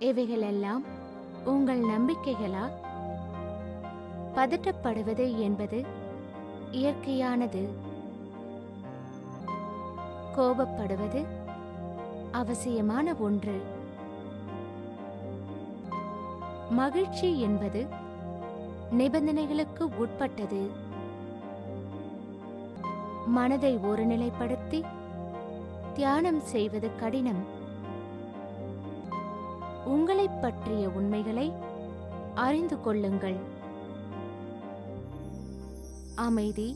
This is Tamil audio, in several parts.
இவைகளெல்லாம் உங்கள் நம்பிக்கைகளா? பதட்டப்படுவது என்பது இயற்கையானது. கோபப்படுவது அவசியமான ஒன்று. மகிழ்ச்சி என்பது நிபந்தனைகளுக்கு உட்பட்டது. மனதை ஒருநிலைப்படுத்தி தியானம் செய்வது கடினம். உங்களைப் பற்றிய உண்மைகளை அறிந்து கொள்ளுங்கள். அமைதி,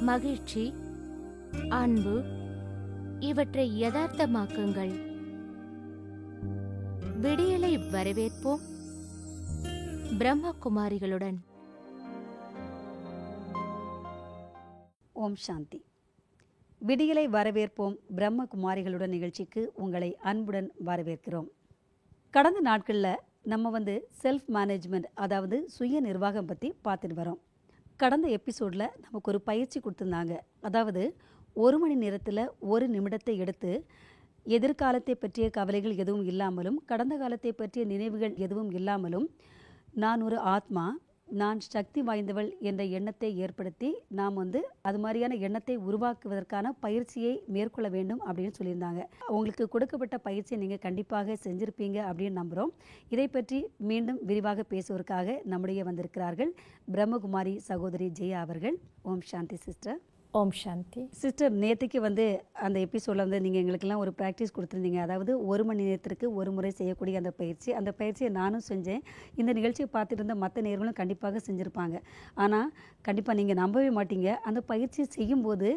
மகிழ்ச்சி, அன்பு இவற்றை யதார்த்தமாக்குங்கள். விடியலை வரவேற்போம் பிரம்மகுமாரிகளுடன். ஓம் சாந்தி. விடியலை வரவேற்போம் பிரம்மகுமாரிகளுடன் நிகழ்ச்சிக்கு உங்களை அன்புடன் வரவேற்கிறோம். கடந்த நாட்களில் நம்ம செல்ஃப் மேனேஜ்மெண்ட், அதாவது சுய நிர்வாகம் பற்றி பார்த்துட்டு வரோம். கடந்த எபிசோடில் நமக்கு ஒரு பயிற்சி கொடுத்துருந்தாங்க. அதாவது 1 மணி நேரத்தில் 1 நிமிடத்தை எடுத்து எதிர்காலத்தை பற்றிய கவலைகள் எதுவும் இல்லாமலும், கடந்த காலத்தை பற்றிய நினைவுகள் எதுவும் இல்லாமலும், நான் ஒரு ஆத்மா, நான் சக்தி வாய்ந்தவள் என்ற எண்ணத்தை ஏற்படுத்தி நாம் அது மாதிரியான எண்ணத்தை உருவாக்குவதற்கான பயிற்சியை மேற்கொள்ள வேண்டும் அப்படின்னு சொல்லியிருந்தாங்க. உங்களுக்கு கொடுக்கப்பட்ட பயிற்சியை நீங்கள் கண்டிப்பாக செஞ்சுருப்பீங்க அப்படின்னு நம்புகிறோம். இதை பற்றி மீண்டும் விரிவாக பேசுவதற்காக நம்முடைய வந்திருக்கிறார்கள் பிரம்மகுமாரி சகோதரி ஜெயா அவர்கள். ஓம் சாந்தி சிஸ்டர். ஓம் சாந்தி சிஸ்டர். நேற்றுக்கு அந்த எபிசோடில் நீங்கள் எங்களுக்கெல்லாம் ஒரு ப்ராக்டிஸ் கொடுத்துருந்தீங்க. அதாவது 1 மணி நேரத்திற்கு ஒரு முறை செய்யக்கூடிய அந்த பயிற்சியை நானும் செஞ்சேன். இந்த நிகழ்ச்சியை பார்த்துட்டு இருந்த மற்ற நேர்களும் கண்டிப்பாக செஞ்சுருப்பாங்க. ஆனால் கண்டிப்பாக நீங்கள் நம்பவே மாட்டீங்க, அந்த பயிற்சியை செய்யும்போது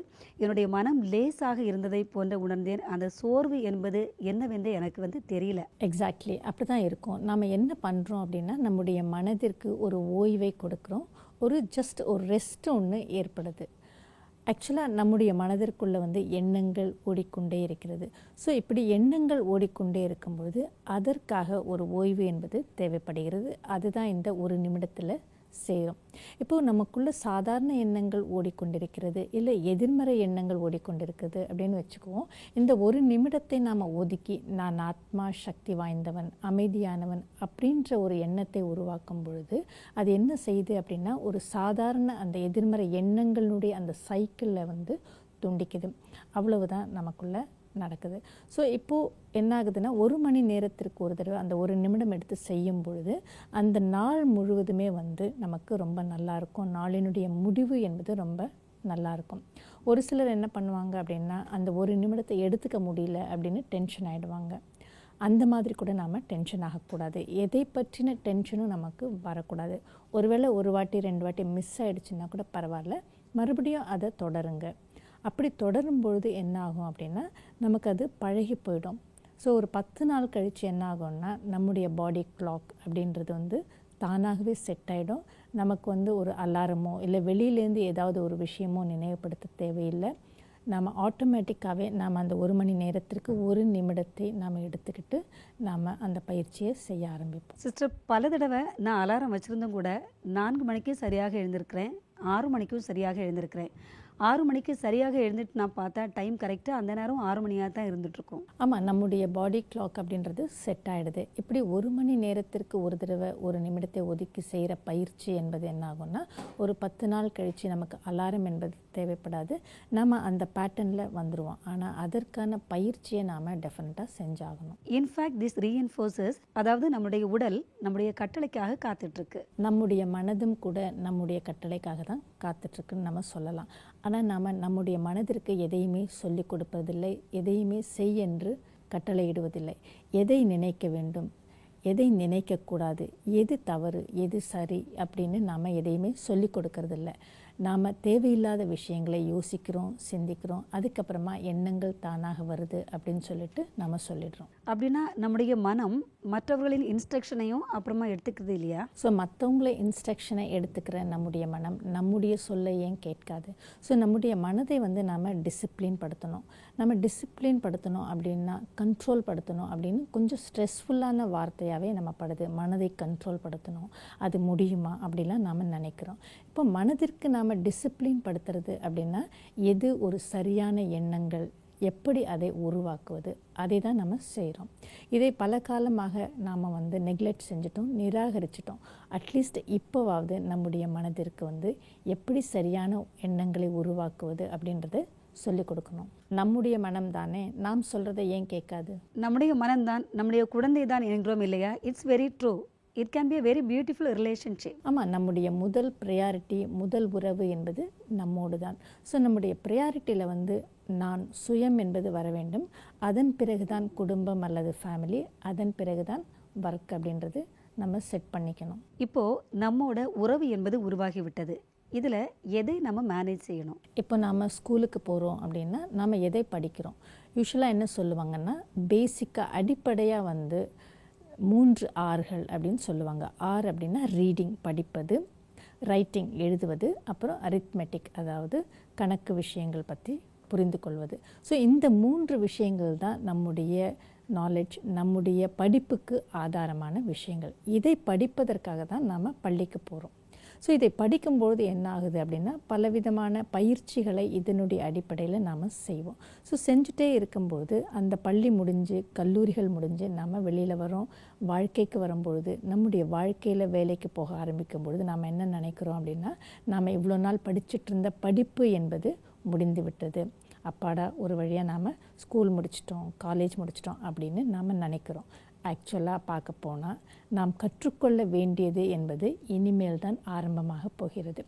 என்னுடைய மனம் லேசாக இருந்ததை போன்ற உணர்ந்தேன். அந்த சோர்வு என்பது என்னவென்று எனக்கு தெரியல. எக்ஸாக்ட்லி அப்படி தான் இருக்கும். நம்ம என்ன பண்ணுறோம் அப்படின்னா, நம்முடைய மனதிற்கு ஒரு ஓய்வை கொடுக்குறோம். ஜஸ்ட் ஒரு ரெஸ்ட் ஒன்று ஏற்படுது. ஆக்சுவலாக நம்முடைய மனதிற்குள்ளே எண்ணங்கள் ஓடிக்கொண்டே இருக்கிறது. ஸோ இப்படி எண்ணங்கள் ஓடிக்கொண்டே இருக்கும்பொழுது அதற்காக ஒரு ஓய்வு என்பது தேவைப்படுகிறது. அதுதான் இந்த 1 நிமிடத்தில் சேரும். இப்போது நமக்குள்ள சாதாரண எண்ணங்கள் ஓடிக்கொண்டிருக்கிறது, இல்லை எதிர்மறை எண்ணங்கள் ஓடிக்கொண்டிருக்கிறது அப்படின்னு வச்சுக்குவோம். இந்த 1 நிமிடத்தை நாம் ஒதுக்கி, நான் ஆத்மா, சக்தி வாய்ந்தவன், அமைதியானவன் அப்படின்ற ஒரு எண்ணத்தை உருவாக்கும் பொழுது அது என்ன செய்யுது அப்படின்னா, ஒரு சாதாரண அந்த எதிர்மறை எண்ணங்களுடைய அந்த சைக்கிளில் துண்டிக்குது. அவ்வளவுதான் நமக்குள்ள நடக்குது. ஸோ இப்போது என்ன ஆகுதுன்னா, 1 மணி நேரத்திற்கு ஒரு தடவை அந்த 1 நிமிடம் எடுத்து செய்யும் பொழுது அந்த நாள் முழுவதுமே நமக்கு ரொம்ப நல்லாயிருக்கும். நாளினுடைய முடிவு என்பது ரொம்ப நல்லாயிருக்கும். ஒரு சிலர் என்ன பண்ணுவாங்க அப்படின்னா, அந்த 1 நிமிடத்தை எடுத்துக்க முடியல அப்படின்னு டென்ஷன் ஆகிடுவாங்க. அந்த மாதிரி கூட நாம் டென்ஷன் ஆகக்கூடாது. எதை பற்றின டென்ஷனும் நமக்கு வரக்கூடாது. ஒருவேளை 1 வாட்டி 2 வாட்டி மிஸ் ஆகிடுச்சுன்னா கூட பரவாயில்ல, மறுபடியும் அதை தொடருங்க. அப்படி தொடரும் பொழுது என்ன ஆகும் அப்படின்னா, நமக்கு அது பழகி போயிடும். ஸோ ஒரு 10 நாள் கழித்து என்ன ஆகும்னா, நம்முடைய பாடி கிளாக் அப்படின்றது தானாகவே செட் ஆகிடும். நமக்கு ஒரு அலாரமோ இல்லை வெளியிலேருந்து ஏதாவது ஒரு விஷயமோ நினைவுபடுத்த தேவையில்லை. நாம் ஆட்டோமேட்டிக்காகவே நாம் அந்த 1 மணி நேரத்திற்கு 1 நிமிடத்தை நாம் எடுத்துக்கிட்டு நாம் அந்த பயிற்சியை செய்ய ஆரம்பிப்போம். சிஸ்டர், பல தடவை நான் அலாரம் வச்சுருந்தும் கூட 4 மணிக்கு சரியாக எழுந்திருக்கிறேன், 6 மணிக்கும் சரியாக எழுந்திருக்கிறேன். 6 மணிக்கு சரியாக எழுந்துட்டு நான் பார்த்தா டைம் கரெக்டாக அந்த நேரம் 6 மணியாக தான் இருந்துகிட்ருக்கோம். ஆமாம், நம்முடைய பாடி கிளாக் அப்படின்றது செட் ஆகிடுது. இப்படி 1 மணி நேரத்திற்கு ஒரு தடவை 1 நிமிடத்தை ஒதுக்கி செய்கிற பயிற்சி என்பது என்ன ஆகும்னா, ஒரு 10 நாள் கழித்து நமக்கு அலாரம் என்பது தேவைப்படாது. நம்ம அந்த பேட்டர்னில் வந்துடுவோம். ஆனால் அதற்கான பயிற்சியை நாம் டெஃபினட்டாக செஞ்சாகணும். இன்ஃபேக்ட் திஸ் ரீஎன்ஃபோர்சஸ், அதாவது நம்முடைய உடல் நம்முடைய கட்டளைக்காக காத்துட்ருக்கு. நம்முடைய மனதும் கூட நம்முடைய கட்டளைக்காக தான் காத்துட்ருக்குன்னு நம்ம சொல்லலாம். ஆனால் நாம் நம்முடைய மனதிற்கு எதையுமே சொல்லிக் கொடுப்பதில்லை, எதையுமே செய் என்று கட்டளையிடுவதில்லை. எதை நினைக்க வேண்டும், எதை நினைக்கக்கூடாது, எது தவறு, எது சரி அப்படின்னு நாம் எதையுமே சொல்லிக் கொடுக்கறதில்ல. நாம் தேவையில்லாத விஷயங்களை யோசிக்கிறோம், சிந்திக்கிறோம். அதுக்கப்புறமா எண்ணங்கள் தானாக வருது அப்படின்னு சொல்லிட்டு நம்ம சொல்லிடுறோம். அப்படின்னா நம்முடைய மனம் மற்றவர்களின் இன்ஸ்ட்ரக்ஷனையும் அப்புறமா எடுத்துக்கிறது இல்லையா? ஸோ மற்றவங்கள இன்ஸ்ட்ரக்ஷனை எடுத்துக்கிற நம்முடைய மனம் நம்முடைய சொல்லை ஏன் கேட்காது? ஸோ நம்முடைய மனதை நாம் டிசிப்ளின் படுத்தணும். நம்ம டிசிப்ளின் படுத்தணும் அப்படின்னா, கண்ட்ரோல் படுத்தணும் அப்படின்னு கொஞ்சம் ஸ்ட்ரெஸ்ஃபுல்லான வார்த்தையாகவே நம்ம படுது. மனதை கண்ட்ரோல் படுத்தணும், அது முடியுமா அப்படிலாம் நாம் நினைக்கிறோம். இப்போ மனதிற்கு நாம் டிசிப்ளின் படுத்துறது அப்படின்னா, எது ஒரு சரியான எண்ணங்கள், எப்படி அதை உருவாக்குவது, அதை தான் நம்ம செய்கிறோம். இதை பல காலமாக நாம் வந்து நெக்லெக்ட் செஞ்சிட்டோம், நிராகரிச்சிட்டோம். அட்லீஸ்ட் இப்போவாவது நம்முடைய மனதிற்கு வந்து எப்படி சரியான எண்ணங்களை உருவாக்குவது அப்படின்றத சொல்லிக் கொடுக்கணும். நம்முடைய மனம் தானே, நாம் சொல்கிறத ஏன் கேட்காது? நம்முடைய மனம்தான் நம்முடைய குழந்தை தான் என்கிறோம் இல்லையா? It's very true. It can be a very beautiful relationship. ஆமாம், நம்முடைய முதல் ப்ரையாரிட்டி, முதல் உறவு என்பது நம்மோடு தான். ஸோ நம்முடைய ப்ரையாரிட்டியில் வந்து நான் சுயம் என்பது வர வேண்டும். அதன் பிறகு தான் குடும்பம் அல்லது ஃபேமிலி, அதன் பிறகு தான் ஒர்க் அப்படின்றது நம்ம செட் பண்ணிக்கணும். இப்போது நம்மோட உறவு என்பது உருவாகிவிட்டது. இதில் எதை நம்ம மேனேஜ் செய்யணும்? இப்போ நாம் ஸ்கூலுக்கு போகிறோம் அப்படின்னா நம்ம எதை படிக்கிறோம்? யூஸ்வலாக என்ன சொல்லுவாங்கன்னா, பேசிக்காக அடிப்படையாக வந்து 3 Rகள் அப்படின்னு சொல்லுவாங்க. ஆர் அப்படின்னா ரீடிங் படிப்பது, ரைட்டிங் எழுதுவது, அப்புறம் அரித்மெட்டிக் அதாவது கணக்கு விஷயங்கள் பற்றி புரிந்து கொள்வது. ஸோ இந்த 3 விஷயங்கள் தான் நம்முடைய நாலேஜ், நம்முடைய படிப்புக்கு ஆதாரமான விஷயங்கள். இதை படிப்பதற்காக தான் நாம் பள்ளிக்கு போகிறோம். ஸோ இதை படிக்கும்பொழுது என்ன ஆகுது அப்படின்னா, பலவிதமான பயிற்சிகளை இதனுடைய அடிப்படையில் நாம் செய்வோம். ஸோ செஞ்சுட்டே இருக்கும்பொழுது அந்த பள்ளி முடிஞ்சு கல்லூரிகள் முடிஞ்சு நம்ம வெளியில் வரோம். வாழ்க்கைக்கு வரும்பொழுது, நம்முடைய வாழ்க்கையில் வேலைக்கு போக ஆரம்பிக்கும் பொழுது நாம் என்ன நினைக்கிறோம் அப்படின்னா, நாம் இவ்வளோ நாள் படிச்சுட்டு இருந்த படிப்பு என்பது முடிந்து விட்டது, அப்பாடா ஒரு வழியாக நாம் ஸ்கூல் முடிச்சிட்டோம், காலேஜ் முடிச்சிட்டோம் அப்படின்னு நாம் நினைக்கிறோம். ஆக்சுவலாக பார்க்க போனால் நாம் கற்றுக்கொள்ள வேண்டியது என்பது இனிமேல் தான் ஆரம்பமாக போகிறது.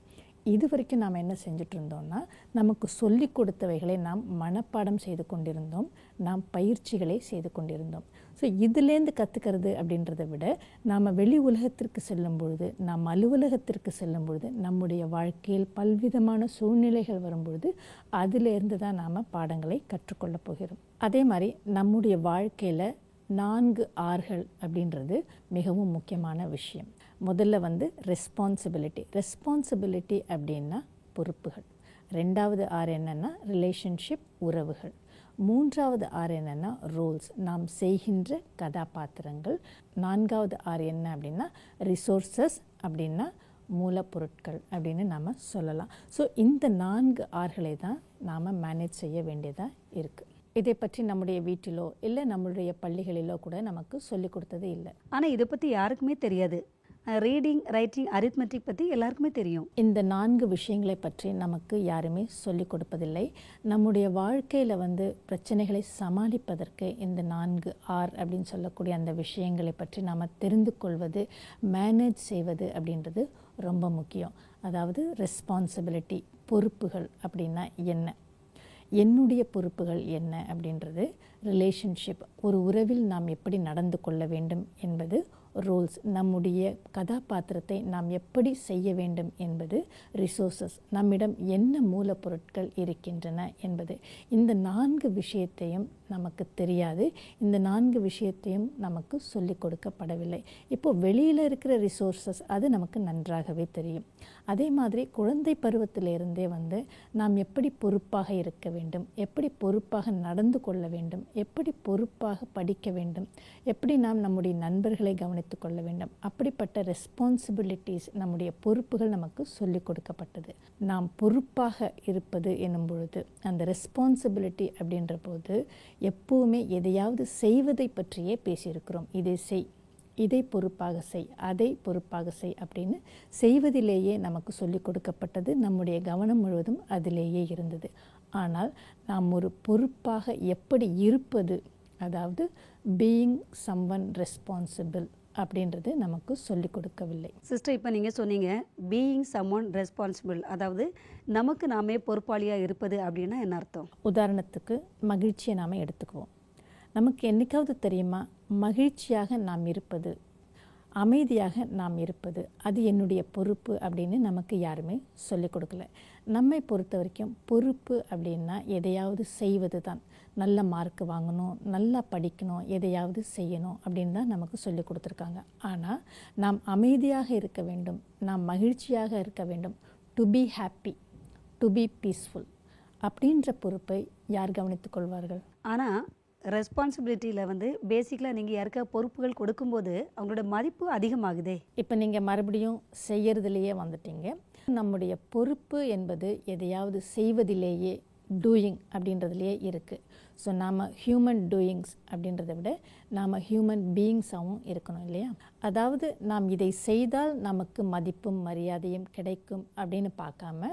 இது வரைக்கும் நாம் என்ன செஞ்சுட்டு இருந்தோம்னா, நமக்கு சொல்லி கொடுத்தவைகளை நாம் மனப்பாடம் செய்து கொண்டிருந்தோம், நாம் பயிற்சிகளை செய்து கொண்டிருந்தோம். ஸோ இதுலேருந்து கற்றுக்கிறது அப்படின்றத விட நாம் வெளி உலகத்திற்கு செல்லும் பொழுது, நாம் அலுவலகத்திற்கு செல்லும் பொழுது, நம்முடைய வாழ்க்கையில் பல்விதமான சூழ்நிலைகள் வரும்பொழுது அதிலேருந்து தான் நாம் பாடங்களை கற்றுக்கொள்ளப் போகிறோம். அதே மாதிரி நம்முடைய வாழ்க்கையில் 4 Rகள் அப்படின்றது மிகவும் முக்கியமான விஷயம். முதல்ல வந்து ரெஸ்பான்சிபிலிட்டி அப்படின்னா பொறுப்புகள். 2வது R என்னென்னா ரிலேஷன்ஷிப், உறவுகள். 3வது R என்னென்னா ரோல்ஸ், நாம் செய்கின்ற கதாபாத்திரங்கள். 4வது R என்ன அப்படின்னா ரிசோர்ஸஸ், அப்படின்னா மூலப்பொருட்கள் அப்படின்னு நாம் சொல்லலாம். ஸோ இந்த 4 Rகளை தான் நாம் மேனேஜ் செய்ய வேண்டியதாக இருக்குது. இதை பற்றி நம்முடைய வீட்டிலோ இல்லை நம்மளுடைய பள்ளிகளிலோ கூட நமக்கு சொல்லிக் கொடுத்தது இல்லை. ஆனால் இதை பற்றி யாருக்குமே தெரியாது. ரீடிங், ரைட்டிங், அரித்மெட்டிக் பற்றி எல்லாருக்குமே தெரியும். இந்த 4 விஷயங்களை பற்றி நமக்கு யாருமே சொல்லிக் கொடுப்பதில்லை. நம்முடைய வாழ்க்கையில் வந்து பிரச்சனைகளை சமாளிப்பதற்கு இந்த 4 R அப்படின்னு சொல்லக்கூடிய அந்த விஷயங்களை பற்றி நாம் தெரிந்து கொள்வது, மேனேஜ் செய்வது அப்படின்றது ரொம்ப முக்கியம். அதாவது ரெஸ்பான்சிபிலிட்டி, பொறுப்புகள் அப்படின்னா என்ன, என்னுடைய பொறுப்புகள் என்ன அப்படின்றது. ரிலேஷன்ஷிப், ஒரு உறவில் நாம் எப்படி நடந்து கொள்ள வேண்டும் என்பது. ரோல்ஸ், நம்முடைய கதாபாத்திரத்தை நாம் எப்படி செய்ய வேண்டும் என்பது. ரிசோர்ஸஸ், நம்மிடம் என்ன மூலப்பொருட்கள் இருக்கின்றன என்பது. இந்த 4 விஷயத்தையும் நமக்கு தெரியாது, இந்த 4 விஷயத்தையும் நமக்கு சொல்லிக் கொடுக்கப்படவில்லை. இப்போது வெளியில் இருக்கிற ரிசோர்ஸஸ் அது நமக்கு நன்றாகவே தெரியும். அதே மாதிரி குழந்தை பருவத்திலிருந்தே வந்து நாம் எப்படி பொறுப்பாக இருக்க வேண்டும், எப்படி பொறுப்பாக நடந்து கொள்ள வேண்டும், எப்படி பொறுப்பாக படிக்க வேண்டும், எப்படி நாம் நம்முடைய நண்பர்களை கவனித்து கொள்ள வேண்டும், அப்படிப்பட்ட ரெஸ்பான்சிபிலிட்டிஸ், நம்முடைய பொறுப்புகள் நமக்கு சொல்லிக் கொடுக்கப்பட்டது. நாம் பொறுப்பாக இருப்பது என்னும் பொழுது, அந்த ரெஸ்பான்சிபிலிட்டி அப்படின்ற போது எப்போவுமே எதையாவது செய்வதை பற்றியே பேசியிருக்கிறோம். இதை செய், இதை பொறுப்பாக செய், அதை பொறுப்பாக செய் அப்படின்னு செய்வதிலேயே நமக்கு சொல்லிக் கொடுக்கப்பட்டது. நம்முடைய கவனம் முழுவதும் அதிலேயே இருந்தது. ஆனால் நாம் ஒரு பொறுப்பாக எப்படி இருப்பது, அதாவது பீயிங் சம்வன் ரெஸ்பான்சிபிள் அப்படின்றது நமக்கு சொல்லிக் கொடுக்கவில்லை. சிஸ்டர், இப்போ நீங்கள் சொன்னீங்க பீயிங் சம்ஒன் ரெஸ்பான்சிபிள், அதாவது நமக்கு நாமே பொறுப்பாளியாக இருப்பது அப்படின்னா என்ன அர்த்தம்? உதாரணத்துக்கு மகிழ்ச்சியை நாம் எடுத்துக்குவோம். நமக்கு என்றைக்காவது தெரியுமா, மகிழ்ச்சியாக நாம் இருப்பது, அமைதியாக நாம் இருப்பது அது என்னுடைய பொறுப்பு அப்படின்னு நமக்கு யாருமே சொல்லிக் கொடுக்கல. நம்மை பொறுத்த வரைக்கும் பொறுப்பு அப்படின்னா எதையாவது செய்வது தான். நல்ல மார்க் வாங்கணும், நல்லா படிக்கணும், எதையாவது செய்யணும் அப்படின்னு தான் நமக்கு சொல்லிக் கொடுத்துருக்காங்க. ஆனால் நாம் அமைதியாக இருக்க வேண்டும், நாம் மகிழ்ச்சியாக இருக்க வேண்டும், to be happy, to be peaceful அப்படின்ற பொறுப்பை யார் கவனித்துக் கொள்வார்கள்? ஆனால் ரெஸ்பான்சிபிலிட்டியில் வந்து பேசிக்கலாக நீங்கள் யாருக்கா பொறுப்புகள் கொடுக்கும்போது அவங்களோட மதிப்பு அதிகமாகுதே. இப்போ நீங்கள் மறுபடியும் செய்யறதுலேயே வந்துட்டீங்க. நம்முடைய பொறுப்பு என்பது எதையாவது செய்வதிலேயே, டூயிங் அப்படின்றதுலேயே இருக்குது. ஸோ நாம் ஹியூமன் டூயிங்ஸ் அப்படின்றத விட நாம் ஹியூமன் பீயிங்ஸாகவும் இருக்கணும் இல்லையா? அதாவது நாம் இதை செய்தால் நமக்கு மதிப்பும் மரியாதையும் கிடைக்கும் அப்படின்னு பார்க்காம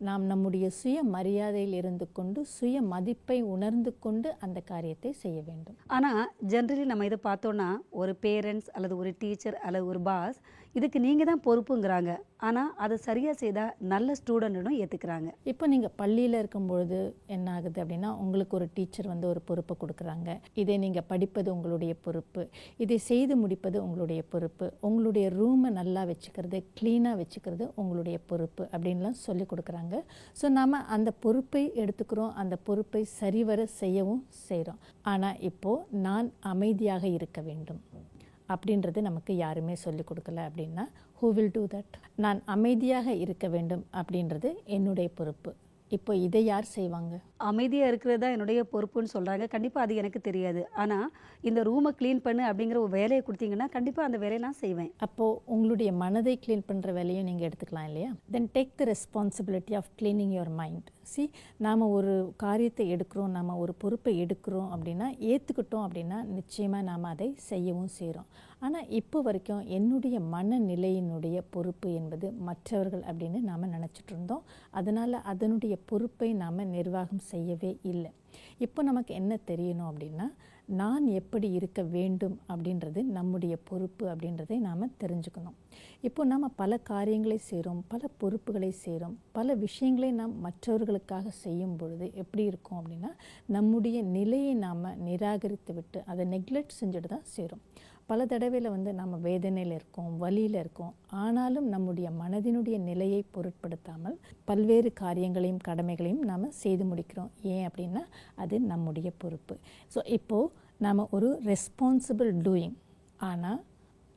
நாம் நம்முடைய சுய மரியாதையில் இருந்து கொண்டு சுய மதிப்பை உணர்ந்து கொண்டு அந்த காரியத்தை செய்ய வேண்டும். ஆனால் ஜென்ரலி நம்ம இதை பார்த்தோன்னா ஒரு பேரண்ட்ஸ் அல்லது ஒரு டீச்சர் அல்லது ஒரு பாஸ் இதுக்கு நீங்கள் தான் பொறுப்புங்கிறாங்க. ஆனால் அதை சரியாக செய்தால் நல்ல ஸ்டூடெண்ட்டும் ஏற்றுக்கிறாங்க. இப்போ நீங்கள் பள்ளியில் இருக்கும்பொழுது என்ன ஆகுது அப்படின்னா, உங்களுக்கு ஒரு டீச்சர் வந்து ஒரு பொறுப்பை கொடுக்குறாங்க. இதை நீங்கள் படிப்பது உங்களுடைய பொறுப்பு, இதை செய்து முடிப்பது உங்களுடைய பொறுப்பு, உங்களுடைய ரூமை நல்லா வச்சுக்கிறது, க்ளீனாக வச்சுக்கிறது உங்களுடைய பொறுப்பு அப்படின்லாம் சொல்லி கொடுக்குறாங்க. ஸோ நாம் அந்த பொறுப்பை எடுத்துக்கிறோம், அந்த பொறுப்பை சரிவர செய்யவும் செய்கிறோம். ஆனால் இப்போது நான் அமைதியாக இருக்க வேண்டும் அப்படின்றது நமக்கு யாருமே சொல்லிக் கொடுக்கல அப்படின்னா who will do that? நான் அமைதியாக இருக்க வேண்டும் அப்படின்றது என்னுடைய பொறுப்பு. இப்போ இதை யார் செய்வாங்க? அமைதியாக இருக்கிறது தான் என்னுடைய பொறுப்புன்னு சொல்கிறாங்க. கண்டிப்பாக அது எனக்கு தெரியாது. ஆனால் இந்த ரூமை க்ளீன் பண்ணு அப்படிங்கிற ஒரு வேலையை கொடுத்தீங்கன்னா கண்டிப்பாக அந்த வேலையை நான் செய்வேன். அப்போது உங்களுடைய மனதை க்ளீன் பண்ணுற வேலையும் நீங்கள் எடுத்துக்கலாம் இல்லையா? Then take the responsibility of cleaning your mind. நாம் ஒரு காரியத்தை எடுக்கிறோம், நாம் ஒரு பொறுப்பை எடுக்கிறோம் அப்படின்னா ஏற்றுக்கிட்டோம் அப்படின்னா நிச்சயமாக நாம் அதை செய்யவும் செய்கிறோம். ஆனால் இப்போ வரைக்கும் என்னுடைய மனநிலையினுடைய பொறுப்பு என்பது மற்றவர்கள் அப்படின்னு நாம் நினச்சிட்டு இருந்தோம். அதனால் அதனுடைய பொறுப்பை நாம் நிர்வாகம் செய்யவே இல்லை. இப்போ நமக்கு என்ன தெரியணும் அப்படின்னா, நான் எப்படி இருக்க வேண்டும் அப்படின்றது நம்முடைய பொறுப்பு அப்படின்றதை நாம் தெரிஞ்சுக்கணும். இப்போ நாம் பல காரியங்களை செய்கிறோம், பல பொறுப்புகளை செய்கிறோம், பல விஷயங்களை நாம் மற்றவர்களுக்காக செய்யும் பொழுது எப்படி இருக்கும் அப்படின்னா, நம்முடைய நிலையை நாம் நிராகரித்து விட்டு அதை நெக்லெக்ட் செஞ்சுட்டு தான் செய்கிறோம். பல தடவையில் வந்து நம்ம வேதனையில் இருக்கோம், வலியில் இருக்கோம். ஆனாலும் நம்முடைய மனதினுடைய நிலையை பொருட்படுத்தாமல் பல்வேறு காரியங்களையும் கடமைகளையும் நாம் செய்து முடிக்கிறோம். ஏன் அப்படின்னா அது நம்முடைய பொறுப்பு. ஸோ இப்போது நாம் ஒரு ரெஸ்பான்சிபிள் டூயிங், ஆனால்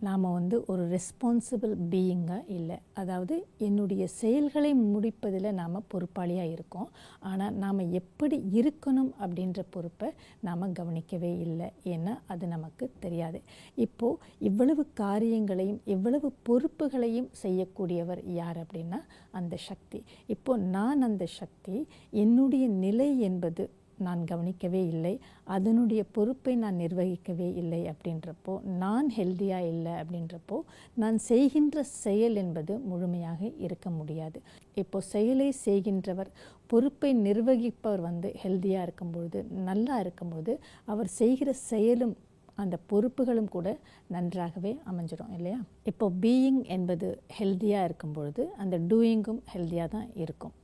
நாம் வந்து ஒரு ரெஸ்பான்சிபிள் பீயிங்காக இல்லை. அதாவது என்னுடைய செயல்களை முடிப்பதில் நாம் பொறுப்பாளியாக இருக்கோம். ஆனால் நாம் எப்படி இருக்கணும் அப்படின்ற பொறுப்பை நாம் கவனிக்கவே இல்லை. ஏன்னா அது நமக்கு தெரியாது. இப்போது இவ்வளவு காரியங்களையும் இவ்வளவு பொறுப்புகளையும் செய்யக்கூடியவர் யார் அப்படின்னா அந்த சக்தி. இப்போது நான் அந்த சக்தி, என்னுடைய நிலை என்பது நான் கவனிக்கவே இல்லை, அதனுடைய பொறுப்பை நான் நிர்வகிக்கவே இல்லை அப்படின்றப்போ, நான் ஹெல்த்தியாக இல்லை அப்படின்றப்போ நான் செய்கின்ற செயல் என்பது முழுமையாக இருக்க முடியாது. இப்போ செயலை செய்கின்றவர், பொறுப்பை நிர்வகிப்பவர் வந்து ஹெல்த்தியாக இருக்கும்பொழுது, நல்லா இருக்கும்பொழுது அவர் செய்கிற செயலும் அந்த பொறுப்புகளும் கூட நன்றாகவே அமைஞ்சிடும் இல்லையா? இப்போ பீயிங் என்பது ஹெல்த்தியாக இருக்கும் பொழுது அந்த டூயிங்கும் ஹெல்த்தியாக தான் இருக்கும்.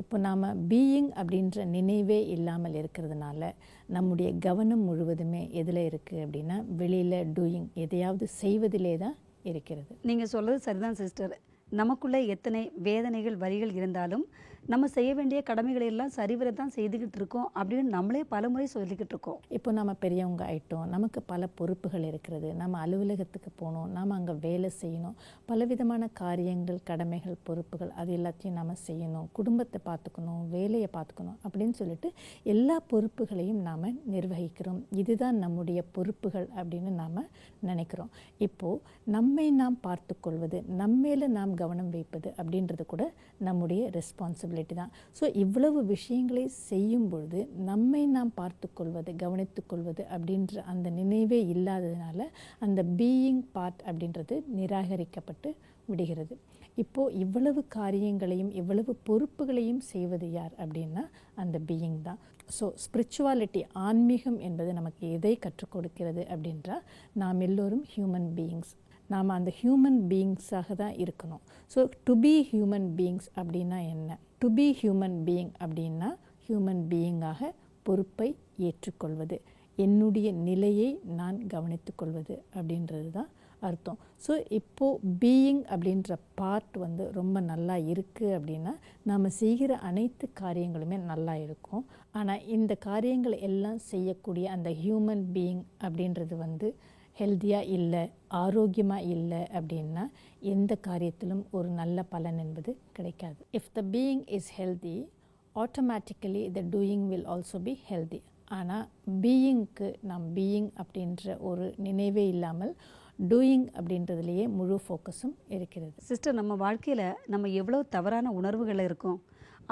இப்போ நாம் பீயிங் அப்படின்ற நினைவே இல்லாமல் இருக்கிறதுனால நம்முடைய கவனம் முழுவதுமே எதில் இருக்குது அப்படின்னா வெளியில் டூயிங், எதையாவது செய்வதிலே தான் இருக்கிறது. நீங்கள் சொல்கிறது சரிதான் சிஸ்டர். நமக்குள்ளே எத்தனை வேதனைகள் வரிகள் இருந்தாலும் நம்ம செய்ய வேண்டிய கடமைகளை எல்லாம் சரிவர தான் செய்துக்கிட்டு இருக்கோம் அப்படின்னு நம்மளே பலமுறை சொல்லிக்கிட்டு இருக்கோம். இப்போ நம்ம பெரியவங்க ஆயிட்டோம், நமக்கு பல பொறுப்புகள் இருக்கிறது, நம்ம அலுவலகத்துக்கு போகணும், நாம் அங்கே வேலை செய்யணும், பலவிதமான காரியங்கள், கடமைகள், பொறுப்புகள் அது எல்லாத்தையும் நம்ம செய்யணும், குடும்பத்தை பார்த்துக்கணும், வேலையை பார்த்துக்கணும் அப்படின்னு சொல்லிட்டு எல்லா பொறுப்புகளையும் நாம் நிர்வகிக்கிறோம். இதுதான் நம்முடைய பொறுப்புகள் அப்படின்னு நாம் நினைக்கிறோம். இப்போது நம்மை நாம் பார்த்து கொள்வது, நம்மேல நாம் கவனம் வைப்பது அப்படின்றது கூட நம்முடைய ரெஸ்பான்சிபிலிட்டி தான். ஸோ இவ்வளவு விஷயங்களை செய்யும் பொழுது நம்மை நாம் பார்த்து கொள்வது, கவனித்து கொள்வது அப்படின்ற அந்த நினைவே இல்லாததுனால அந்த பீயிங் பார்ட் அப்படின்றது நிராகரிக்கப்பட்டு விடுகிறது. இப்போது இவ்வளவு காரியங்களையும் இவ்வளவு பொறுப்புகளையும் செய்வது யார் அப்படின்னா அந்த பீயிங் தான். ஸோ ஸ்பிரிச்சுவாலிட்டி, ஆன்மீகம் என்பது நமக்கு எதை கற்றுக் கொடுக்கிறது அப்படின்றால், நாம் எல்லோரும் ஹியூமன் பீயிங்ஸ், நாம் அந்த ஹியூமன் பீயிங்ஸாக தான் இருக்கணும். So to be human beings அப்படின்னா என்ன? டு பி ஹியூமன் பீயிங் அப்படின்னா ஹியூமன் பீயிங்காக பொறுப்பை ஏற்றுக்கொள்வது, என்னுடைய நிலையை நான் கவனித்து கொள்வது அப்படின்றது தான் அர்த்தம். ஸோ இப்போது பீயிங் அப்படின்ற பார்ட் வந்து ரொம்ப நல்லா இருக்குது அப்படின்னா நாம் செய்கிற அனைத்து காரியங்களுமே நல்லா இருக்கும். ஆனால் இந்த காரியங்கள் எல்லாம் செய்யக்கூடிய அந்த ஹியூமன் பீயிங் அப்படின்றது வந்து ஹெல்த்தியாக இல்லை, ஆரோக்கியமாக இல்லை அப்படின்னா எந்த காரியத்திலும் ஒரு நல்ல பலன் என்பது கிடைக்காது. If the being is healthy, automatically the doing will also be healthy. ஆனால் பீயிங்க்கு நாம் பீயிங் அப்படின்ற ஒரு நினைவே இல்லாமல் டூயிங் அப்படின்றதுலேயே முழு ஃபோக்கஸும் இருக்கிறது. சிஸ்டர், நம்ம வாழ்க்கையில் நம்ம எவ்வளோ தவறான உணர்வுகள் இருக்கோம்,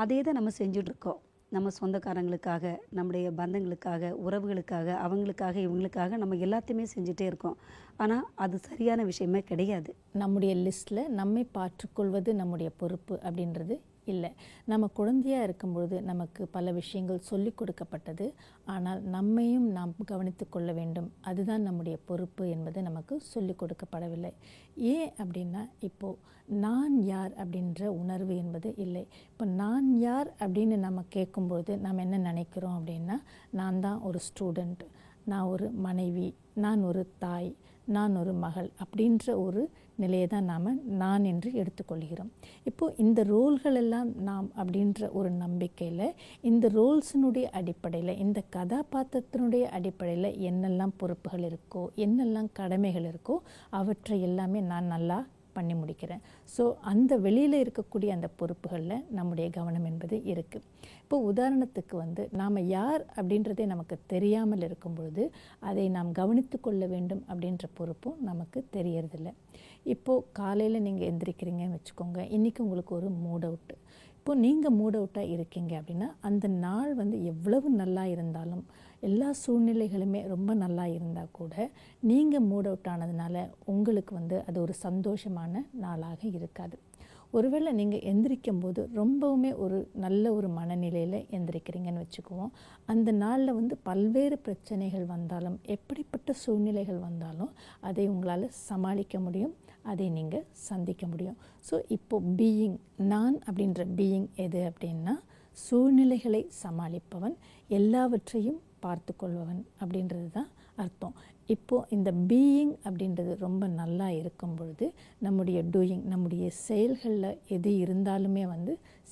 அதே தான் நம்ம செஞ்சுட்ருக்கோம். நம்ம சொந்தக்காரங்களுக்காக, நம்முடைய பந்தங்களுக்காக, உறவுகளுக்காக, அவங்களுக்காக, இவங்களுக்காக நம்ம எல்லாத்தையுமே செஞ்சுட்டே இருக்கோம். ஆனால் அது சரியான விஷயமே கிடையாது. நம்முடைய லிஸ்ட்டில் நம்மை பார்த்துக்கொள்வது நம்முடைய பொறுப்பு அப்படின்றது இல்லை. நம்ம குழந்தையாக இருக்கும்பொழுது நமக்கு பல விஷயங்கள் சொல்லிக் கொடுக்கப்பட்டது. ஆனால் நம்மையும் நாம் கவனித்து கொள்ள வேண்டும், அதுதான் நம்முடைய பொறுப்பு என்பது நமக்கு சொல்லிக் கொடுக்கப்படவில்லை. ஏன் அப்படின்னா, இப்போது நான் யார் அப்படின்ற உணர்வு என்பது இல்லை. இப்போ நான் யார் அப்படின்னு நம்ம கேட்கும்பொழுது நம்ம என்ன நினைக்கிறோம் அப்படின்னா, நான் தான் ஒரு ஸ்டூடெண்ட், நான் ஒரு மனைவி, நான் ஒரு தாய், நான் ஒரு மகள் அப்படின்ற ஒரு நிலையை தான் நான் என்று எடுத்துக்கொள்கிறோம். இப்போது இந்த ரோல்கள் எல்லாம் நாம் அப்படின்ற ஒரு நம்பிக்கையில், இந்த ரோல்ஸினுடைய அடிப்படையில், இந்த கதாபாத்திரத்தினுடைய அடிப்படையில் என்னெல்லாம் பொறுப்புகள் இருக்கோ, என்னெல்லாம் கடமைகள் இருக்கோ, அவற்றை எல்லாமே நான் நல்லா பண்ணி முடிக்கிறேன். ஸோ அந்த வெளியில் இருக்கக்கூடிய அந்த பொறுப்புகளில் நம்முடைய கவனம் என்பது இருக்குது. இப்போ உதாரணத்துக்கு நாம் யார் அப்படின்றதே நமக்கு தெரியாமல் இருக்கும் பொழுது அதை நாம் கவனித்து கொள்ள வேண்டும் அப்படின்ற பொறுப்பும் நமக்கு தெரியறதில்லை. இப்போது காலையில் நீங்கள் எந்திரிக்கிறீங்கன்னு வச்சுக்கோங்க, இன்றைக்கி உங்களுக்கு ஒரு மூட் அவுட்டு. இப்போது நீங்கள் மூட் அவுட்டாக இருக்கீங்க அப்படின்னா, அந்த நாள் எவ்வளவு நல்லா இருந்தாலும், எல்லா சூழ்நிலைகளுமே ரொம்ப நல்லா இருந்தால் கூட, நீங்கள் மூட் அவுட் ஆனதுனால உங்களுக்கு அது ஒரு சந்தோஷமான நாளாக இருக்காது. ஒருவேளை நீங்கள் எந்திரிக்கும் போது ரொம்பவுமே ஒரு நல்ல ஒரு மனநிலையில் எந்திரிக்கிறீங்கன்னு வச்சுக்குவோம், அந்த நாளில் பல்வேறு பிரச்சனைகள் வந்தாலும், எப்படிப்பட்ட சூழ்நிலைகள் வந்தாலும் அதை உங்களால் சமாளிக்க முடியும், அதை நீங்கள் சந்திக்க முடியும். ஸோ இப்போது பீயிங், நான் அப்படின்ற பீயிங் எது அப்படின்னா, சூழ்நிலைகளை சமாளிப்பவன், எல்லாவற்றையும் பார்த்து கொள்பவன் அப்படின்றது தான் அர்த்தம். இப்போது இந்த பீயிங் அப்படின்றது ரொம்ப நல்லா இருக்கும் பொழுது நம்முடைய டூயிங், நம்முடைய செயல்களில் எது இருந்தாலுமே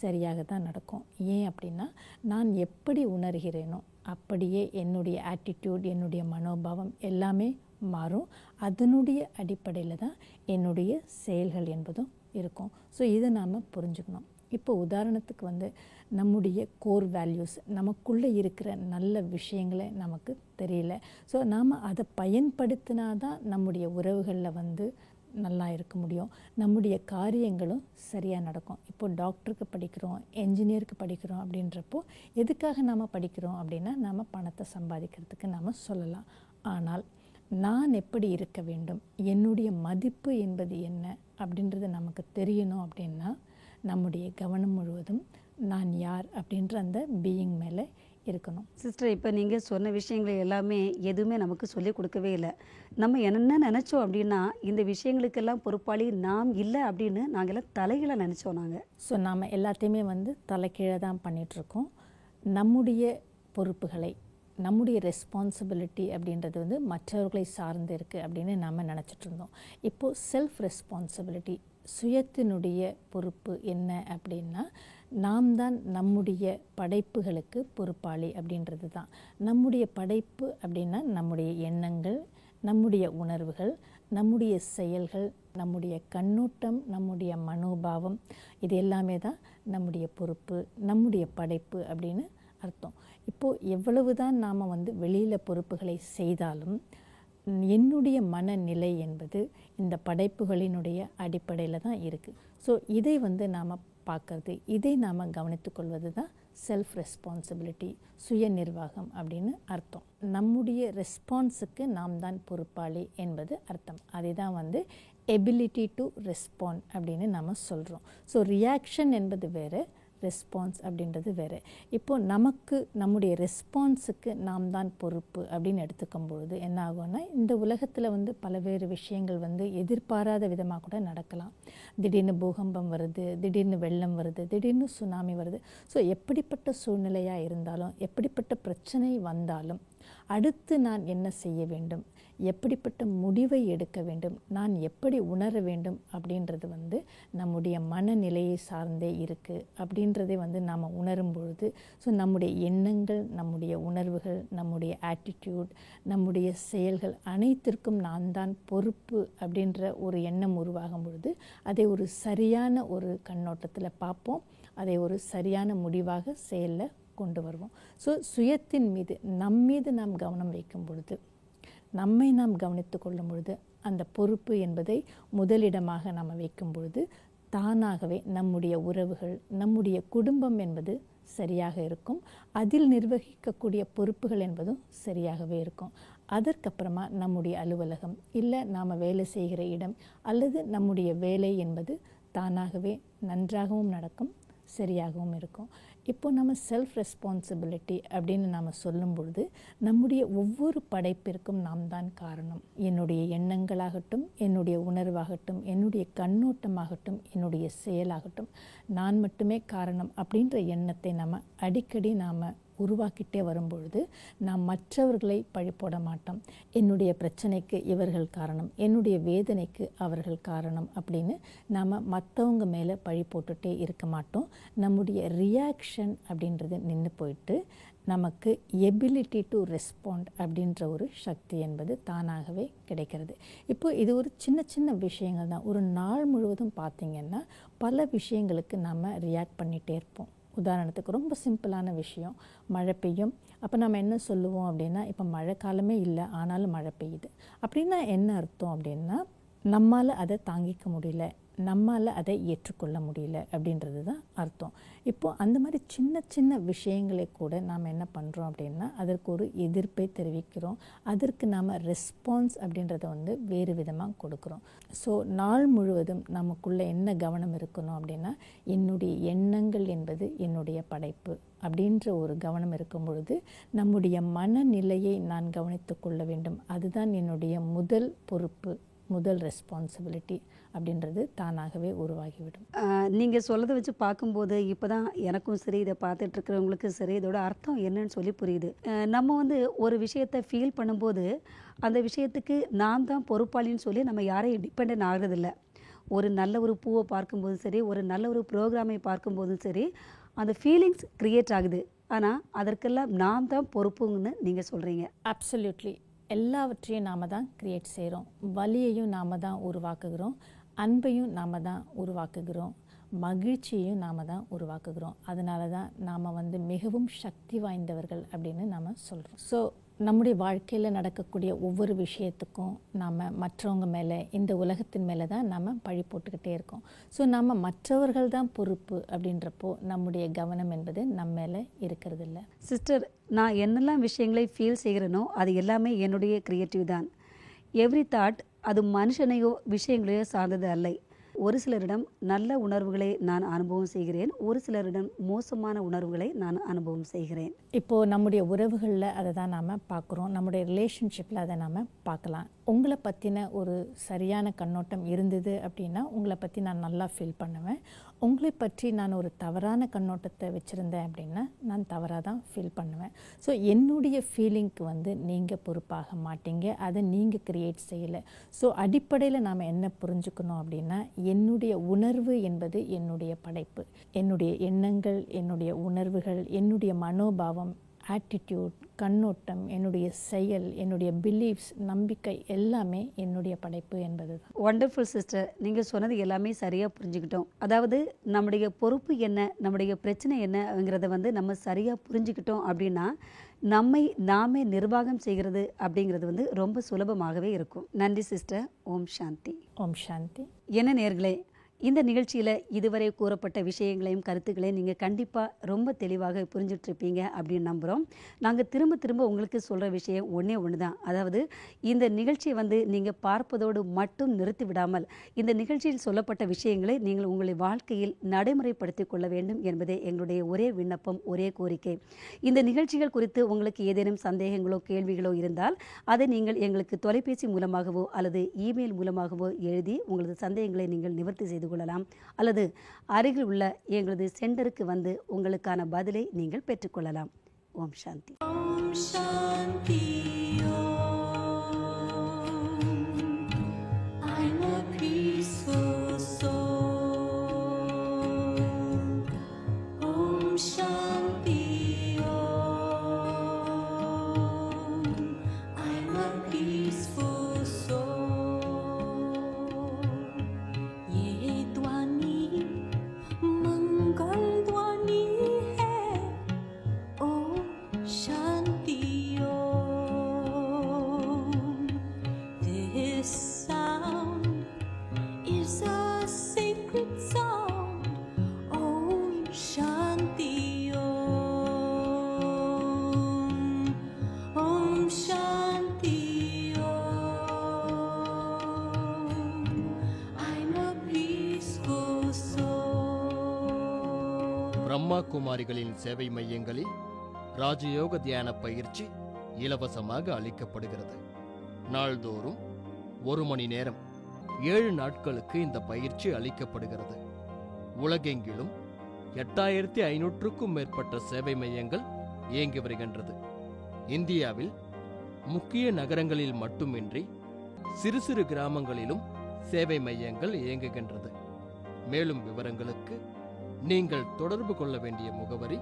சரியாக தான் நடக்கும். ஏன் அப்படின்னா, நான் எப்படி உணர்கிறேனோ அப்படியே என்னுடைய ஆட்டிடியூட், என்னுடைய மனோபாவம் எல்லாமே மாறும். அதனுடைய அடிப்படையில் தான் என்னுடைய செயல்கள் என்பதும் இருக்கும். ஸோ இதை நாம் புரிஞ்சுக்கணும். இப்போ உதாரணத்துக்கு நம்முடைய கோர் வேல்யூஸ், நமக்குள்ளே இருக்கிற நல்ல விஷயங்களை நமக்கு தெரியல. ஸோ நாம் அதை பயன்படுத்தினா தான் நம்முடைய உறவுகளில் நல்லா இருக்க முடியும், நம்முடைய காரியங்களும் சரியாக நடக்கும். இப்போ டாக்டருக்கு படிக்கிறோம், என்ஜினியருக்கு படிக்கிறோம் அப்படின்றப்போ எதுக்காக நாம் படிக்கிறோம் அப்படின்னா, நாம் பணத்தை சம்பாதிக்கிறதுக்கு நாம் சொல்லலாம். ஆனால் நான் எப்படி இருக்க வேண்டும், என்னுடைய மதிப்பு என்பது என்ன அப்படின்றது நமக்கு தெரியணும் அப்படின்னா, நம்முடைய கவனம் முழுவதும் நான் யார் அப்படின்ற அந்த பீயிங் மேலே இருக்கணும். சிஸ்டர், இப்போ நீங்கள் சொன்ன விஷயங்கள் எல்லாமே எதுவுமே நமக்கு சொல்லிக் கொடுக்கவே இல்லை. நம்ம என்ன நினச்சோம் அப்படின்னா, இந்த விஷயங்களுக்கெல்லாம் பொறுப்பாளி நாம் இல்லை அப்படின்னு நாங்கள்லாம் தலைகீழ நினச்சோம். ஸோ நாம் எல்லாத்தையுமே தலைக்கீழே தான் பண்ணிகிட்ருக்கோம். நம்முடைய பொறுப்புகளை, நம்முடைய ரெஸ்பான்சிபிலிட்டி அப்படின்றது மற்றவர்களை சார்ந்து இருக்குது அப்படின்னு நாம் நினச்சிட்டு இருந்தோம். இப்போது செல்ஃப் ரெஸ்பான்சிபிலிட்டி, சுயத்தினுடைய பொறுப்பு என்ன அப்படின்னா, நாம் தான் நம்முடைய படைப்புகளுக்கு பொறுப்பாளி அப்படின்றது தான். நம்முடைய படைப்பு அப்படின்னா நம்முடைய எண்ணங்கள், நம்முடைய உணர்வுகள், நம்முடைய செயல்கள், நம்முடைய கண்ணோட்டம், நம்முடைய மனோபாவம், இது எல்லாமே தான் நம்முடைய பொறுப்பு, நம்முடைய படைப்பு அப்படின்னு அர்த்தம். இப்போது எவ்வளவு தான் நாம் வெளியில் பொறுப்புகளை செய்தாலும் என்னுடைய மனநிலை என்பது இந்த படைப்புகளினுடைய அடிப்படையில் தான் இருக்குது. ஸோ இதை நாம் பார்க்கறது, இதை நாம் கவனித்து கொள்வது தான் செல்ஃப் ரெஸ்பான்சிபிலிட்டி, சுய நிர்வாகம் அப்படின்னு அர்த்தம். நம்முடைய ரெஸ்பான்ஸுக்கு நாம் தான் பொறுப்பாளி என்பது அர்த்தம். அதை தான் எபிலிட்டி டு ரெஸ்பாண்ட் அப்படின்னு நம்ம சொல்கிறோம். ஸோ ரியாக்ஷன் என்பது வேறு, ரெஸ்பான்ஸ் அப்படின்றது வேறு. இப்போது நமக்கு நம்முடைய ரெஸ்பான்ஸுக்கு நாம் தான் பொறுப்பு அப்படின்னு எடுத்துக்கும் பொழுது என்ன ஆகும்னா, இந்த உலகத்தில் பல்வேறு விஷயங்கள் எதிர்பாராத விதமாக கூட நடக்கலாம். திடீர்னு பூகம்பம் வருது, திடீர்னு வெள்ளம் வருது, திடீர்னு சுனாமி வருது. ஸோ எப்படிப்பட்ட சூழ்நிலையாக இருந்தாலும், எப்படிப்பட்ட பிரச்சனை வந்தாலும் அடுத்து நான் என்ன செய்ய வேண்டும், எப்படிப்பட்ட முடிவை எடுக்க வேண்டும், நான் எப்படி உணர வேண்டும் அப்படின்றது நம்முடைய மனநிலையை சார்ந்தே இருக்குது அப்படின்றதே நாம் உணரும் பொழுது, ஸோ நம்முடைய எண்ணங்கள், நம்முடைய உணர்வுகள், நம்முடைய ஆட்டிடியூட், நம்முடைய செயல்கள் அனைத்திற்கும் நான் தான் பொறுப்பு அப்படின்ற ஒரு எண்ணம் உருவாகும் பொழுது அதை ஒரு சரியான ஒரு கண்ணோட்டத்தில் பார்ப்போம், அதை ஒரு சரியான முடிவாக செயலில் கொண்டு வருவோம். ஸோ சுயத்தின் மீது, நம்மீது நாம் கவனம் வைக்கும் பொழுது, நம்மை நாம் கவனித்து கொள்ளும் பொழுது, அந்த பொறுப்பு என்பதை முதலிடமாக நாம் வைக்கும் பொழுது தானாகவே நம்முடைய உறவுகள், நம்முடைய குடும்பம் என்பது சரியாக இருக்கும். அதில் நிர்வகிக்கக்கூடிய பொறுப்புகள் என்பதும் சரியாகவே இருக்கும். அதற்கப்புறமா நம்முடைய அலுவலகம் இல்லை நாம் வேலை செய்கிற இடம் அல்லது நம்முடைய வேலை என்பது தானாகவே நன்றாகவும் நடக்கும், சரியாகவும் இருக்கும். இப்போ நம்ம செல்ஃப் ரெஸ்பான்சிபிலிட்டி அப்படின்னு நாம் சொல்லும் பொழுது நம்முடைய ஒவ்வொரு படைப்பிற்கும் நாம் தான் காரணம். என்னுடைய எண்ணங்களாகட்டும், என்னுடைய உணர்வாகட்டும், என்னுடைய கண்ணோட்டமாகட்டும், என்னுடைய செயலாகட்டும், நான் மட்டுமே காரணம் அப்படின்ற எண்ணத்தை நம்ம அடிக்கடி நாம் உருவாக்கிட்டே வரும்பொழுது நாம் மற்றவர்களை பழி போட மாட்டோம். என்னுடைய பிரச்சனைக்கு இவர்கள் காரணம், என்னுடைய வேதனைக்கு அவர்கள் காரணம் அப்படின்னு நாம் மற்றவங்க மேலே பழி போட்டுகிட்டே இருக்க மாட்டோம். நம்முடைய ரியாக்ஷன் அப்படின்றது நின்று போயிட்டு நமக்கு எபிலிட்டி டு ரெஸ்பாண்ட் அப்படின்ற ஒரு சக்தி என்பது தானாகவே கிடைக்கிறது. இப்போ இது ஒரு சின்ன சின்ன விஷயங்கள் தான். ஒரு நாள் முழுவதும் பார்த்திங்கன்னா பல விஷயங்களுக்கு நாம் ரியாக்ட் பண்ணிகிட்டே இருப்போம். உதாரணத்துக்கு ரொம்ப சிம்பிளான விஷயம், மழை பெய்யும். அப்போ நம்ம என்ன சொல்லுவோம் அப்படின்னா, இப்போ மழை காலமே இல்லை ஆனாலும் மழை பெய்யுது அப்படின்னா என்ன அர்த்தம் அப்படின்னா, நம்மால் அதை தாங்கிக்க முடியல, நம்மால் அதை ஏற்றுக்கொள்ள முடியல அப்படின்றது தான் அர்த்தம். இப்போது அந்த மாதிரி சின்ன சின்ன விஷயங்களை கூட நாம் என்ன பண்ணுறோம் அப்படின்னா அதற்கு ஒரு எதிர்ப்பை தெரிவிக்கிறோம். அதற்கு நாம் ரெஸ்பான்ஸ் அப்படின்றத வேறு விதமாக கொடுக்குறோம். ஸோ நாள் முழுவதும் நமக்குள்ளே என்ன கவனம் இருக்கணும் அப்படின்னா, என்னுடைய எண்ணங்கள் என்பது என்னுடைய படைப்பு அப்படின்ற ஒரு கவனம் இருக்கும் பொழுது நம்முடைய மனநிலையை நான் கவனித்து கொள்ள வேண்டும். அதுதான் என்னுடைய முதல் பொறுப்பு, முதல் ரெஸ்பான்சிபிலிட்டி அப்படின்றது தானாகவே உருவாகிவிடும். நீங்கள் சொல்லதை வச்சு பார்க்கும்போது இப்போ தான் எனக்கும் சரி, இதை பார்த்துட்டு இருக்கிறவங்களுக்கு சரி, இதோட அர்த்தம் என்னன்னு சொல்லி புரியுது. நம்ம ஒரு விஷயத்தை ஃபீல் பண்ணும்போது அந்த விஷயத்துக்கு நான் தான் பொறுப்பாளின்னு சொல்லி நம்ம யாரையும் டிபெண்ட் ஆகிறதில்ல. ஒரு நல்ல ஒரு பூவை பார்க்கும்போதும் சரி, ஒரு நல்ல ஒரு ப்ரோக்ராமை பார்க்கும்போதும் சரி, அந்த ஃபீலிங்ஸ் க்ரியேட் ஆகுது. ஆனால் அதற்கெல்லாம் நான் தான் பொறுப்புங்கன்னு நீங்கள் சொல்கிறீங்க. அப்சல்யூட்லி. எல்லாவற்றையும் நாம் தான் க்ரியேட் செய்கிறோம். வலியையும் நாம் தான் உருவாக்குகிறோம், அன்பையும் நாம் தான் உருவாக்குகிறோம், மகிழ்ச்சியையும் நாம் தான் உருவாக்குகிறோம். அதனால தான் நாம் மிகவும் சக்தி வாய்ந்தவர்கள் அப்படின்னு நாம் சொல்கிறோம். ஸோ நம்முடைய வாழ்க்கையில் நடக்கக்கூடிய ஒவ்வொரு விஷயத்துக்கும் நாம் மற்றவங்க மேலே, இந்த உலகத்தின் மேலே தான் நம்ம பழி போட்டுக்கிட்டே இருக்கோம். ஸோ நம்ம மற்றவர்கள் தான் பொறுப்பு அப்படின்றப்போ நம்முடைய கவனம் என்பது நம்ம மேலே இருக்கிறது இல்லை. சிஸ்டர், நான் என்னெல்லாம் விஷயங்களை ஃபீல் செய்கிறேனோ அது எல்லாமே என்னுடைய கிரியேட்டிவ் தான். எவ்ரி தாட் அது மனுஷனையோ விஷயங்களையோ சார்ந்தது அல்ல. ஒரு சிலரிடம் நல்ல உணர்வுகளை நான் அனுபவம் செய்கிறேன், ஒரு சிலரிடம் மோசமான உணர்வுகளை நான் அனுபவம் செய்கிறேன். இப்போது நம்முடைய உறவுகளில் அதை தான் நாம் பார்க்குறோம், நம்முடைய ரிலேஷன்ஷிப்பில் அதை நாம் பார்க்கலாம். உங்களை பற்றின ஒரு சரியான கண்ணோட்டம் இருந்தது அப்படின்னா உங்களை பற்றி நான் நல்லா ஃபீல் பண்ணுவேன். உங்களை பற்றி நான் ஒரு தவறான கண்ணோட்டத்தை வச்சுருந்தேன் அப்படின்னா நான் தவறாக தான் ஃபீல் பண்ணுவேன். ஸோ என்னுடைய ஃபீலிங்க்கு நீங்கள் பொறுப்பாக மாட்டீங்க, அதை நீங்கள் க்ரியேட் செய்யலை. ஸோ அடிப்படையில் நாம் என்ன புரிஞ்சுக்கணும் அப்படின்னா, என்னுடைய உணர்வு என்பது என்னுடைய படைப்பு. என்னுடைய எண்ணங்கள், என்னுடைய உணர்வுகள், என்னுடைய மனோபாவம், ஆட்டிடியூட், கண்ணோட்டம், என்னுடைய செயல், என்னுடைய பிலீஃப்ஸ், நம்பிக்கை எல்லாமே என்னுடைய படைப்பு என்பது தான். வண்டர்ஃபுல் சிஸ்டர், நீங்கள் சொன்னது எல்லாமே சரியாக புரிஞ்சுக்கிட்டோம். அதாவது நம்முடைய பொறுப்பு என்ன, நம்முடைய பிரச்சனை என்னங்கிறத நம்ம சரியாக புரிஞ்சுக்கிட்டோம் அப்படின்னா நம்மை நாமே நிர்வாகம் செய்கிறது அப்படிங்கிறது ரொம்ப சுலபமாகவே இருக்கும். நன்றி சிஸ்டர். ஓம் சாந்தி. ஓம் சாந்தி. என்ன நேயர்களே, இந்த நிகழ்ச்சியில் இதுவரை கூறப்பட்ட விஷயங்களையும் கருத்துக்களையும் நீங்கள் கண்டிப்பாக ரொம்ப தெளிவாக புரிஞ்சிட்ருப்பீங்க அப்படின்னு நம்புகிறோம். நாங்கள் திரும்ப திரும்ப உங்களுக்கு சொல்கிற விஷயம் ஒன்று தான். அதாவது இந்த நிகழ்ச்சியை நீங்கள் பார்ப்பதோடு மட்டும் நிறுத்தி விடாமல் இந்த நிகழ்ச்சியில் சொல்லப்பட்ட விஷயங்களை நீங்கள் உங்களுடைய வாழ்க்கையில் நடைமுறைப்படுத்தி கொள்ள வேண்டும் என்பதே எங்களுடைய ஒரே விண்ணப்பம், ஒரே கோரிக்கை. இந்த நிகழ்ச்சிகள் குறித்து உங்களுக்கு ஏதேனும் சந்தேகங்களோ கேள்விகளோ இருந்தால் அதை நீங்கள் எங்களுக்கு தொலைபேசி மூலமாகவோ அல்லது இமெயில் மூலமாகவோ எழுதி உங்களது சந்தேகங்களை நீங்கள் நிவர்த்தி செய்து கொள்ளலாம். அல்லது அருகில் உள்ள எங்களது சென்டருக்கு உங்களுக்கான பதிலை நீங்கள் பெற்றுக்கொள்ளலாம். ஓம் சாந்தி. ஓம் சாந்தி. Sacred sound, Om Shanti Om. Brahma குமாரிகளின் சேவை மையங்களில் ராஜயோக தியான பயிற்சி இலவசமாக அளிக்கப்படுகிறது. நாள்தோறும் 1 மணி நேரம் 7 நாட்களுக்கு இந்த பயிற்சி அளிக்கப்படுகிறது. உலகெங்கிலும் 8500க்கும் மேற்பட்ட சேவை மையங்கள் இயங்கி வருகின்றது. இந்தியாவில் முக்கிய நகரங்களில் மட்டுமின்றி சிறு சிறு கிராமங்களிலும் சேவை மையங்கள் இயங்குகின்றது. மேலும் விவரங்களுக்கு நீங்கள் தொடர்பு கொள்ள வேண்டிய முகவரி